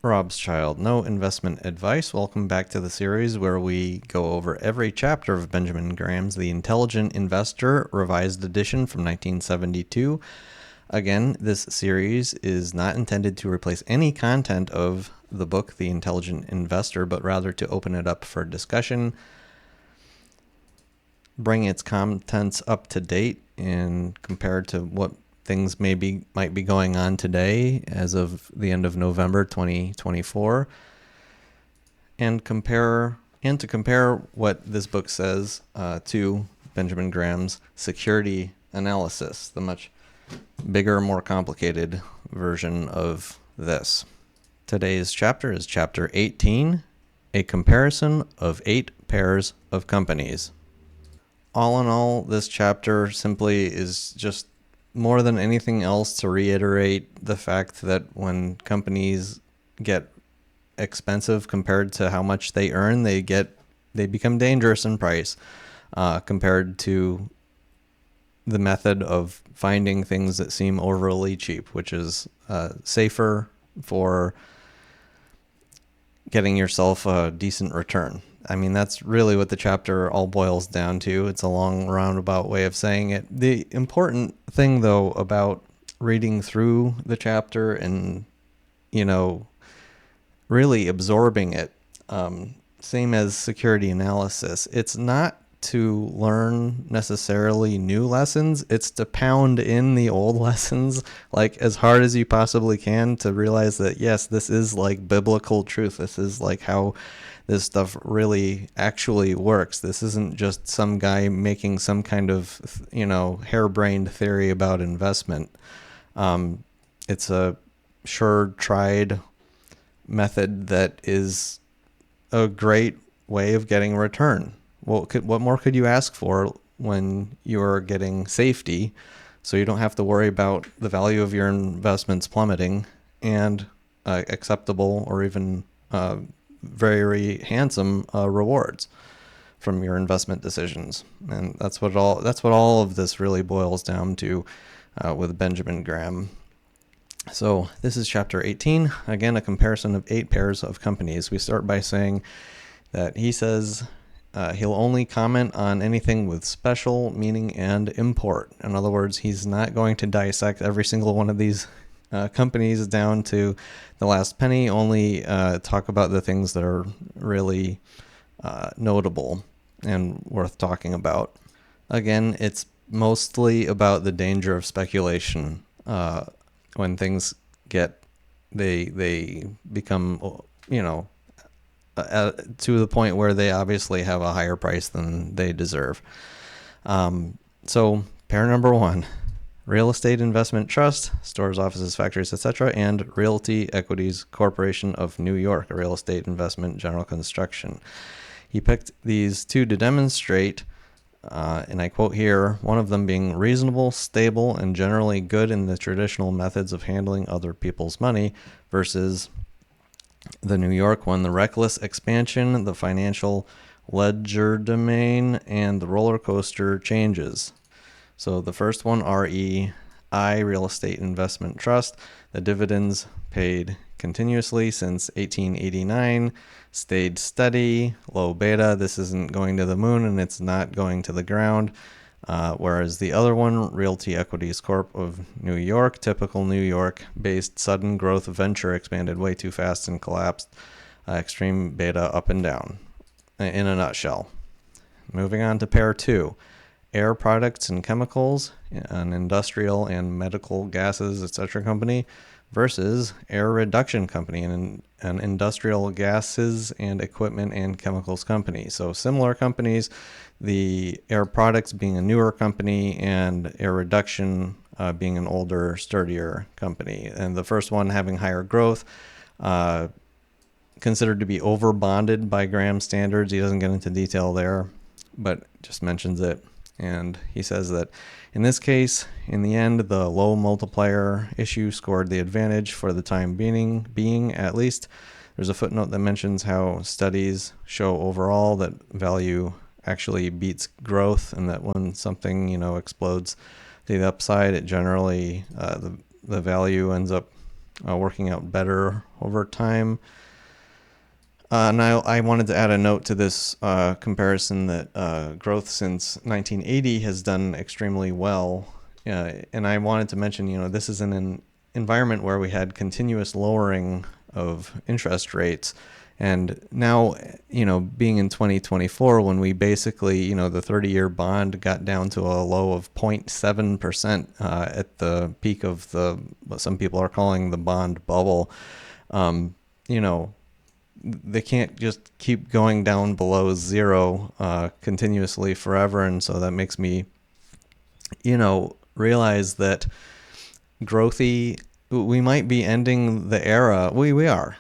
Rob's Child, no investment advice. Welcome back to the series where we go over every chapter of Benjamin Graham's The Intelligent Investor, revised edition from 1972. Again, this series is not intended to replace any content of the book, The Intelligent Investor, but rather to open it up for discussion, bring its contents up to date, and compare to what things might be going on today as of the end of November 2024, and to compare what this book says to Benjamin Graham's security analysis, the much bigger, more complicated version of this. Today's chapter is chapter 18, a comparison of 8 pairs of companies. All in all, this chapter simply is just more than anything else to reiterate the fact that when companies get expensive compared to how much they earn, they become dangerous in price compared to the method of finding things that seem overly cheap, which is safer for getting yourself a decent return. I mean, that's really what the chapter all boils down to. It's a long roundabout way of saying it. The important thing, though, about reading through the chapter and, really absorbing it, same as security analysis, it's not to learn necessarily new lessons. It's to pound in the old lessons like as hard as you possibly can to realize that, yes, this is like biblical truth. This is like how this stuff really actually works. This isn't just some guy making some kind of, harebrained theory about investment. It's a sure tried method that is a great way of getting a return. What more could you ask for when you're getting safety, so you don't have to worry about the value of your investments plummeting, and acceptable or even very handsome rewards from your investment decisions? And that's what all of this really boils down to with Benjamin Graham. So this is chapter 18. Again, a comparison of 8 pairs of companies. We start by saying that he says he'll only comment on anything with special meaning and import. In other words, he's not going to dissect every single one of these companies down to the last penny, only talk about the things that are really notable and worth talking about. Again, it's mostly about the danger of speculation. When things they become, to the point where they obviously have a higher price than they deserve. So pair number 1, Real Estate Investment Trust, stores, offices, factories, etc., and Realty Equities Corporation of New York, a real estate investment general construction. He picked these 2 to demonstrate, and I quote here, one of them being reasonable, stable, and generally good in the traditional methods of handling other people's money, versus the New York one, the reckless expansion, the financial legerdemain, and the roller coaster changes. So the first one, REI, Real Estate Investment Trust, the dividends paid continuously since 1889, stayed steady, low beta. This isn't going to the moon and it's not going to the ground. Whereas the other one, Realty Equities Corp of New York, typical New York-based sudden growth venture, expanded way too fast and collapsed. Extreme beta up and down, in a nutshell. Moving on to pair 2, Air Products and Chemicals, an industrial and medical gases, etc. company, versus Air Reduction Company, an industrial gases and equipment and chemicals company. So similar companies, the Air Products being a newer company and Air Reduction being an older, sturdier company. And the first one having higher growth, considered to be over-bonded by Graham standards. He doesn't get into detail there, but just mentions it. And he says that in this case, in the end, the low multiplier issue scored the advantage for the time being at least. There's a footnote that mentions how studies show overall that value actually beats growth, and that when something, explodes to the upside, it generally, the value ends up working out better over time. And I wanted to add a note to this comparison that growth since 1980 has done extremely well. And I wanted to mention, this is in an environment where we had continuous lowering of interest rates. And now, being in 2024, when we basically, the 30-year bond got down to a low of 0.7% at the peak of what some people are calling the bond bubble, they can't just keep going down below zero continuously forever. And so that makes me, realize that we might be ending the era. We are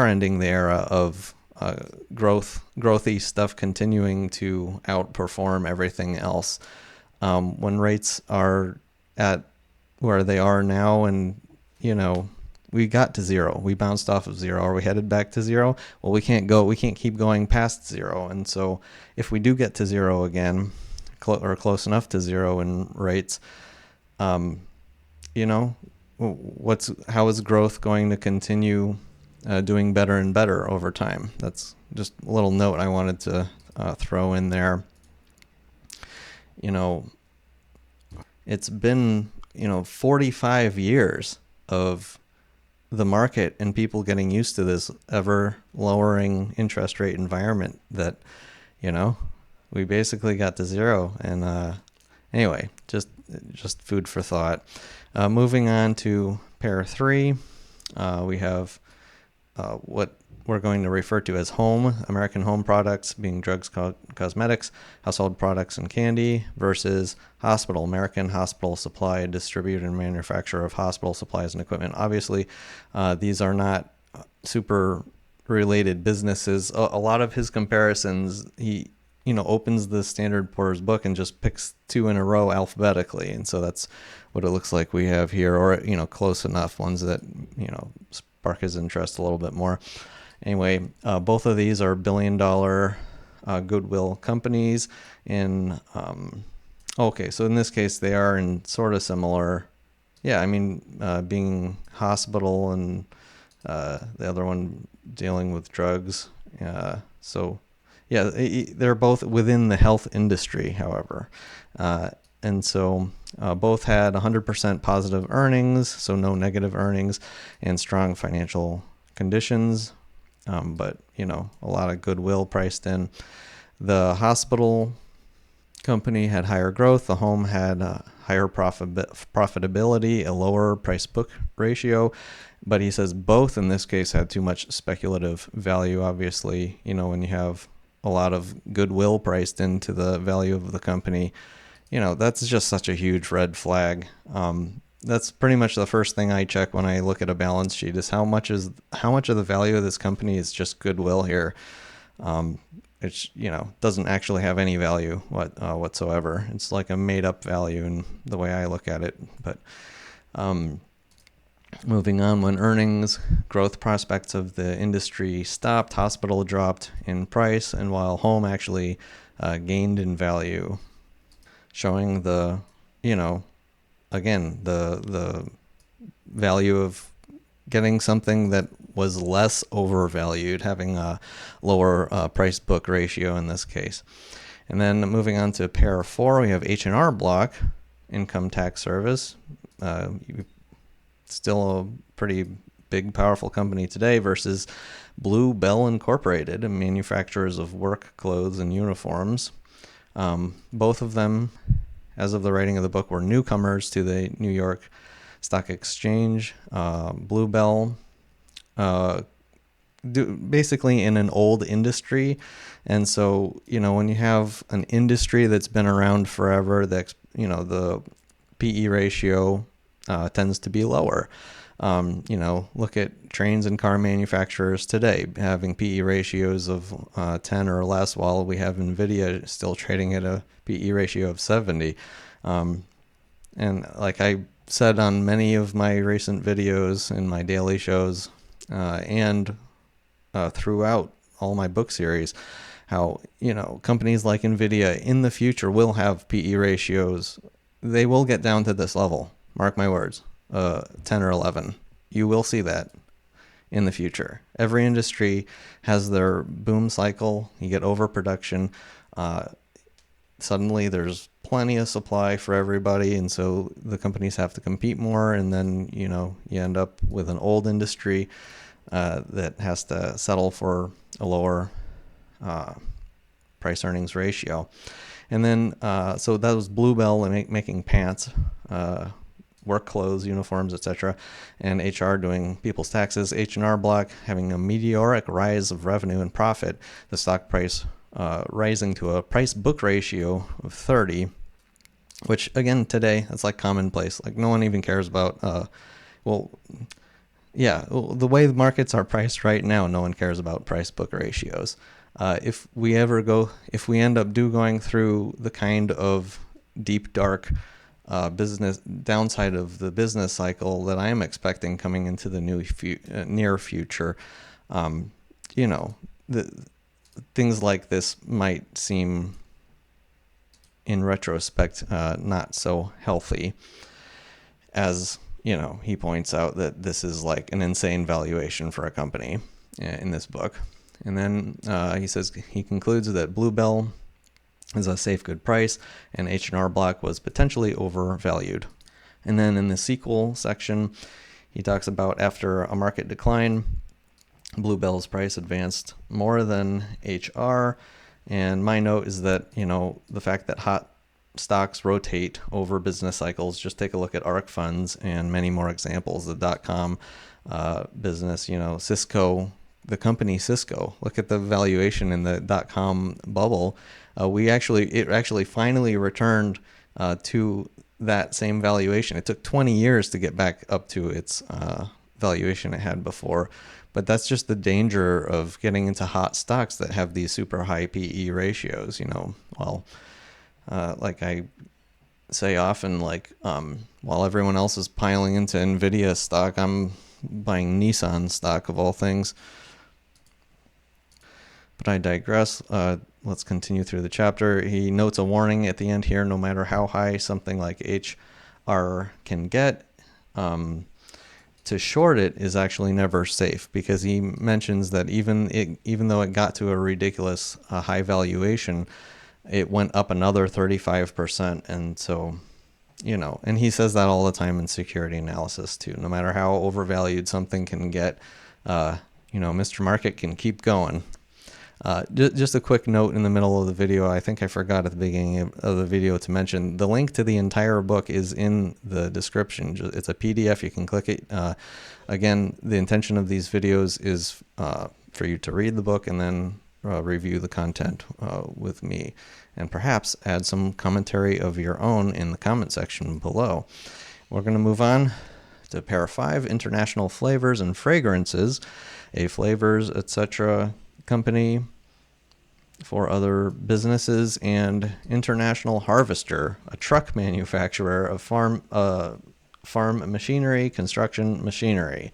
ending the era of growthy stuff continuing to outperform everything else. When rates are at where they are now, and we got to zero, we bounced off of zero, or we headed back to zero. Well, we can't keep going past zero. And so if we do get to zero again, or close enough to zero in rates, how is growth going to continue doing better and better over time? That's just a little note I wanted to throw in there. It's been 45 years of the market and people getting used to this ever lowering interest rate environment that we basically got to zero. And anyway, just food for thought. Moving on to pair 3, we have what we're going to refer to as American home products, being drugs, cosmetics, household products, and candy, versus hospital, American hospital supply, distributor and manufacturer of hospital supplies and equipment. Obviously, these are not super related businesses. A lot of his comparisons, he opens the Standard & Poor's book and just picks 2 in a row alphabetically. And so that's what it looks like we have here, or, close enough, ones that, spark his interest a little bit more. Anyway, both of these are billion-dollar goodwill companies. So in this case, they are in sort of similar. Yeah, being hospital and the other one dealing with drugs. They're both within the health industry, however. And so both had 100% positive earnings, so no negative earnings, and strong financial conditions. But a lot of goodwill priced in. The hospital company had higher growth. The home had higher profitability, a lower price book ratio. But he says both in this case had too much speculative value. Obviously, when you have a lot of goodwill priced into the value of the company, that's just such a huge red flag. That's pretty much the first thing I check when I look at a balance sheet, is how much of the value of this company is just goodwill here. It doesn't actually have any value whatsoever. It's like a made up value in the way I look at it. But moving on, when earnings growth prospects of the industry stopped, hospital dropped in price, and while home actually gained in value, showing the value of getting something that was less overvalued, having a lower price book ratio in this case. And then moving on to pair 4, we have H&R Block, income tax service. Still a pretty big, powerful company today, versus Blue Bell Incorporated, manufacturers of work clothes and uniforms. Both of them, as of the writing of the book, were newcomers to the New York Stock Exchange. Blue Bell, basically in an old industry. And so, when you have an industry that's been around forever, the PE ratio tends to be lower. Look at trains and car manufacturers today having PE ratios of 10 or less, while we have NVIDIA still trading at a PE ratio of 70. And like I said on many of my recent videos in my daily shows, and throughout all my book series, how, companies like NVIDIA in the future will have PE ratios. They will get down to this level. Mark my words, 10 or 11. You will see that in the future. Every industry has their boom cycle. You get overproduction. Suddenly there's plenty of supply for everybody, and so the companies have to compete more, and then you end up with an old industry that has to settle for a lower price earnings ratio. And then so that was Bluebell and making pants, work clothes, uniforms, etc., and HR doing people's taxes. H&R Block having a meteoric rise of revenue and profit, the stock price rising to a price book ratio of 30, which again today that's like commonplace. Like no one even cares about the way the markets are priced right now, no one cares about price book ratios. If we end up going through the kind of deep dark business downside of the business cycle that I am expecting coming into the near future, things like this might seem, in retrospect, not so healthy. As he points out that this is like an insane valuation for a company in this book. And then he concludes that Bluebell is a safe good price and H&R Block was potentially overvalued. And then in the sequel section, he talks about after a market decline, Bluebell's price advanced more than HR. And my note is that, the fact that hot stocks rotate over business cycles, just take a look at ARK funds and many more examples. The .com business, Cisco, the company Cisco, look at the valuation in the .com bubble. It actually finally returned to that same valuation. It took 20 years to get back up to its valuation it had before. But that's just the danger of getting into hot stocks that have these super high PE ratios. Like I say often, while everyone else is piling into Nvidia stock, I'm buying Nissan stock of all things. But I digress. Let's continue through the chapter. He notes a warning at the end here: no matter how high something like HR can get, to short it is actually never safe, because he mentions that even though it got to a ridiculous high valuation, it went up another 35%. And so, and he says that all the time in security analysis too. No matter how overvalued something can get, Mr. Market can keep going. Just a quick note in the middle of the video. I think I forgot at the beginning of the video to mention the link to the entire book is in the description. It's a PDF. You can click it. Again, the intention of these videos is for you to read the book and then review the content with me, and perhaps add some commentary of your own in the comment section below. We're going to move on to pair 5, international flavors and fragrances, a flavors, etc. company for other businesses, and International Harvester, a truck manufacturer of farm machinery, construction machinery.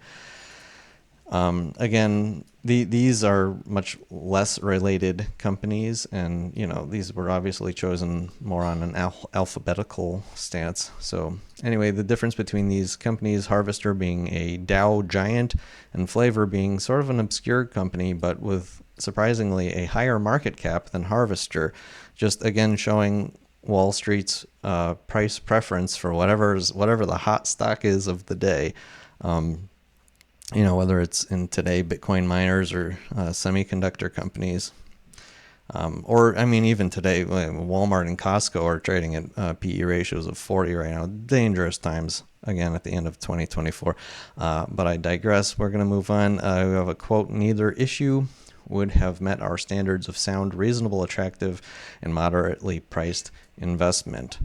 Again, these are much less related companies, and these were obviously chosen more on an alphabetical stance. So anyway, the difference between these companies, Harvester being a Dow giant and Flavor being sort of an obscure company, but with surprisingly a higher market cap than Harvester, just again showing Wall Street's price preference for whatever the hot stock is of the day. Whether it's in today Bitcoin miners or semiconductor companies, or even today Walmart and Costco are trading at PE ratios of 40 right now. Dangerous times again at the end of 2024. But I digress. We're going to move on. We have a quote: "Neither issue would have met our standards of sound, reasonable, attractive, and moderately priced investment."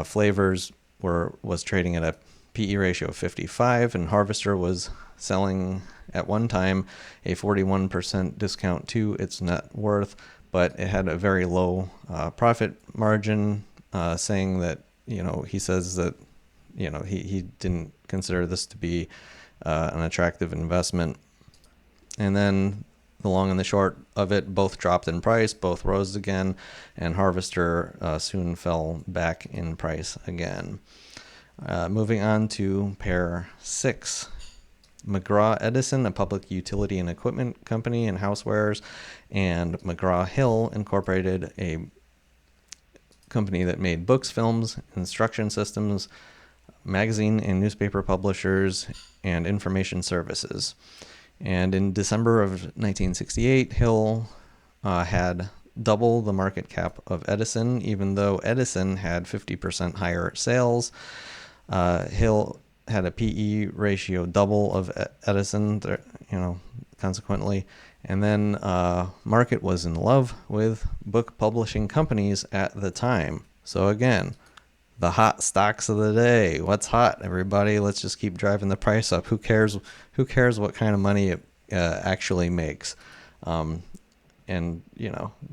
Flavors was trading at a PE ratio of 55, and Harvester was selling at one time a 41% discount to its net worth, but it had a very low profit margin, saying that, he says that, he didn't consider this to be an attractive investment. And then the long and the short of it, both dropped in price, both rose again, and Harvester soon fell back in price again. Moving on to pair 6, McGraw-Edison, a public utility and equipment company and housewares, and McGraw-Hill Incorporated, a company that made books, films, instruction systems, magazine and newspaper publishers, and information services. And in December of 1968, Hill had double the market cap of Edison, even though Edison had 50% higher sales. Hill had a PE ratio double of Edison, consequently. And then market was in love with book publishing companies at the time. So again, the hot stocks of the day. What's hot, everybody? Let's just keep driving the price up. Who cares? Who cares what kind of money it actually makes? And,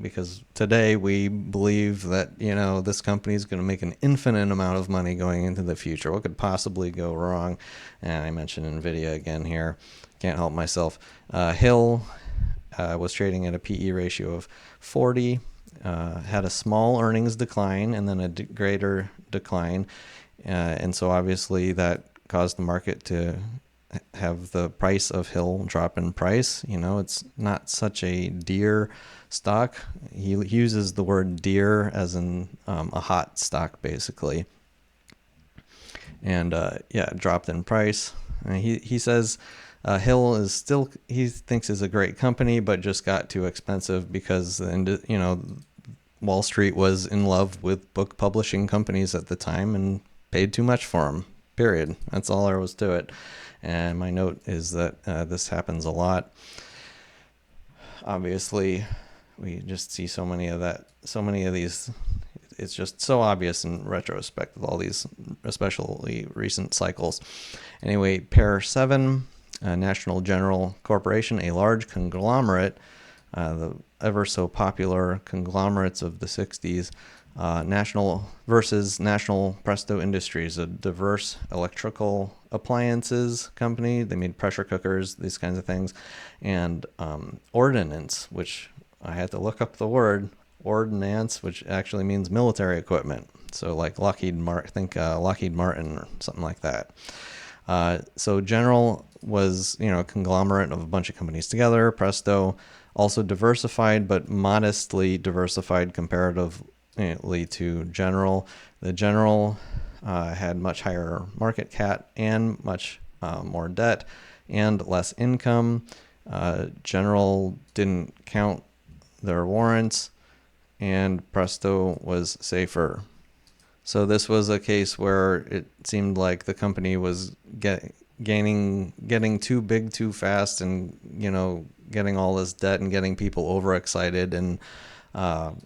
because today we believe that, this company is going to make an infinite amount of money going into the future. What could possibly go wrong? And I mentioned NVIDIA again here. Can't help myself. Hill was trading at a PE ratio of 40, had a small earnings decline and then a greater decline. And so obviously that caused the market to have the price of Hill drop in price. It's not such a dear stock. He uses the word dear as in a hot stock, basically. And it dropped in price. He says Hill is still, he thinks is a great company, but just got too expensive because, Wall Street was in love with book publishing companies at the time and paid too much for them, period. That's all there was to it. And my note is that this happens a lot. Obviously, we just see so many of these. It's just so obvious in retrospect with all these, especially recent cycles. Anyway, pair 7, National General Corporation, a large conglomerate, the ever so popular conglomerates of the 60s, National versus National Presto Industries, a diverse electrical appliances company. They made pressure cookers, these kinds of things, and Ordnance, which I had to look up the word Ordnance, which actually means military equipment. So like Lockheed Martin or something like that. So General was, a conglomerate of a bunch of companies together. Presto also diversified, but modestly diversified comparatively to General. The General had much higher market cap and much more debt and less income. General didn't count their warrants, and Presto was safer. So this was a case where it seemed like the company was getting too big too fast, and getting all this debt and getting people overexcited, and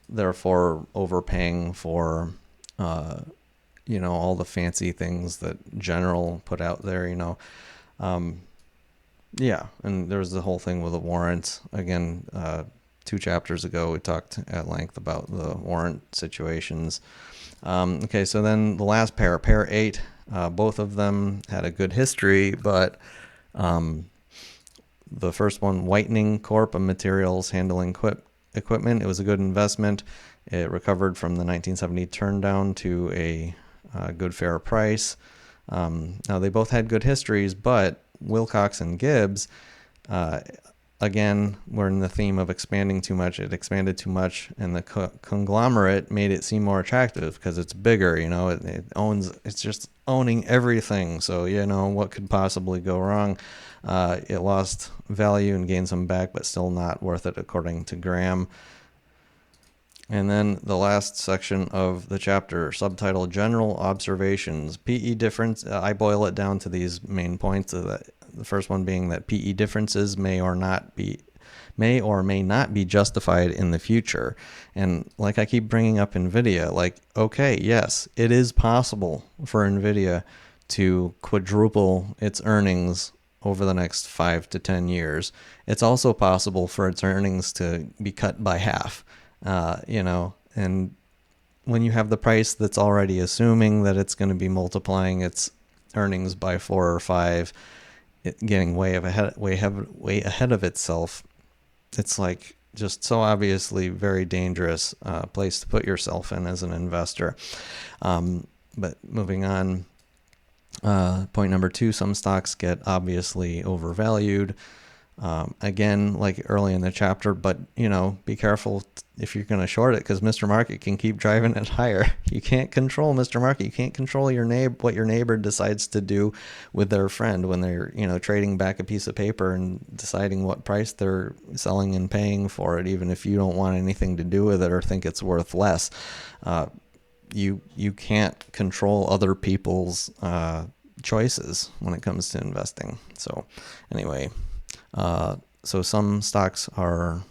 therefore overpaying for all the fancy things that General put out there. And there's the whole thing with the warrants. Again, 2 chapters ago we talked at length about the warrant situations. Okay, so then the last pair 8, both of them had a good history, but the first one, Whitening Corp, a materials handling equipment, it was a good investment. It recovered from the 1970 turndown to a good fair price. Now they both had good histories, but Wilcox and Gibbs, again, we're in the theme of expanding too much. It expanded too much, and the conglomerate made it seem more attractive because it's bigger. It's just owning everything. So what could possibly go wrong? It lost value and gained some back, but still not worth it, according to Graham. And then the last section of the chapter, subtitled General Observations. PE difference, I boil it down to these main points. The first one being that PE differences may or may not be justified in the future. And like I keep bringing up NVIDIA, okay, yes, it is possible for NVIDIA to quadruple its earnings over the next 5 to 10 years. It's also possible for its earnings to be cut by half. And when you have the price that's already assuming that it's going to be multiplying its earnings by 4 or 5, getting way ahead of itself, it's just so obviously very dangerous place to put yourself in as an investor. But moving on, Point number 2, some stocks get obviously overvalued. Again, like early in the chapter, but be careful if you're going to short it, because Mr. Market can keep driving it higher. You can't control Mr. Market. You can't control what your neighbor decides to do with their friend when they're trading back a piece of paper and deciding what price they're selling and paying for it, even if you don't want anything to do with it or think it's worth less. You can't control other people's choices when it comes to investing. So anyway, so some stocks are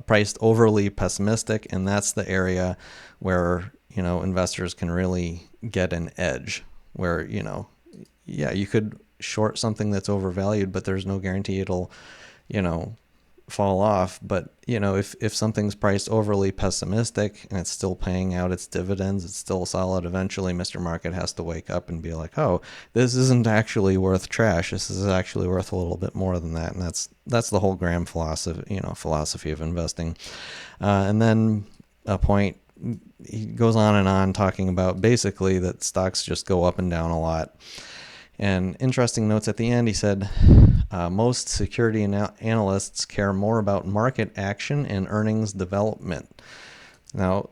priced overly pessimistic, and that's the area where investors can really get an edge. Where you could short something that's overvalued, but there's no guarantee it'll fall off. But if something's priced overly pessimistic and it's still paying out its dividends, it's still solid, eventually Mr. Market has to wake up and be like, oh, this isn't actually worth trash, this is actually worth a little bit more than that. And that's the whole Graham philosophy of investing. And then a point, he goes on and on talking about basically that stocks just go up and down a lot. And interesting notes at the end, he said, most security analysts care more about market action and earnings development. Now,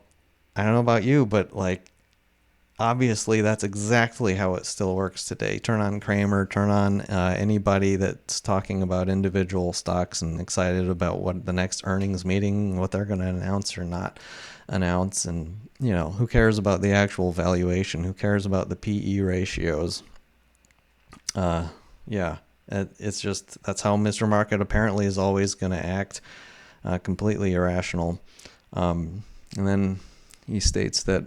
I don't know about you, but obviously that's exactly how it still works today. Turn on Kramer, turn on anybody that's talking about individual stocks and excited about what the next earnings meeting, what they're going to announce or not announce. And, who cares about the actual valuation? Who cares about the PE ratios? It's just, that's how Mr. Market apparently is always going to act, completely irrational. And then he states that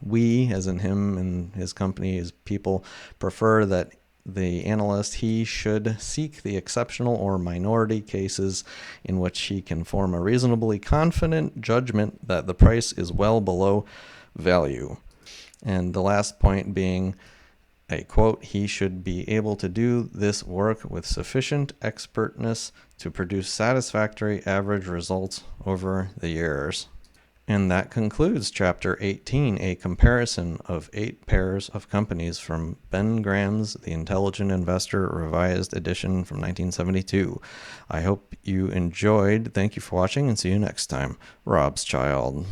we, as in him and his company, his people, prefer that the analyst, he should seek the exceptional or minority cases in which he can form a reasonably confident judgment that the price is well below value. And the last point being, a quote, he should be able to do this work with sufficient expertness to produce satisfactory average results over the years. And that concludes Chapter 18, a comparison of 8 pairs of companies from Ben Graham's The Intelligent Investor Revised Edition from 1972. I hope you enjoyed. Thank you for watching, and see you next time. Rob's Child.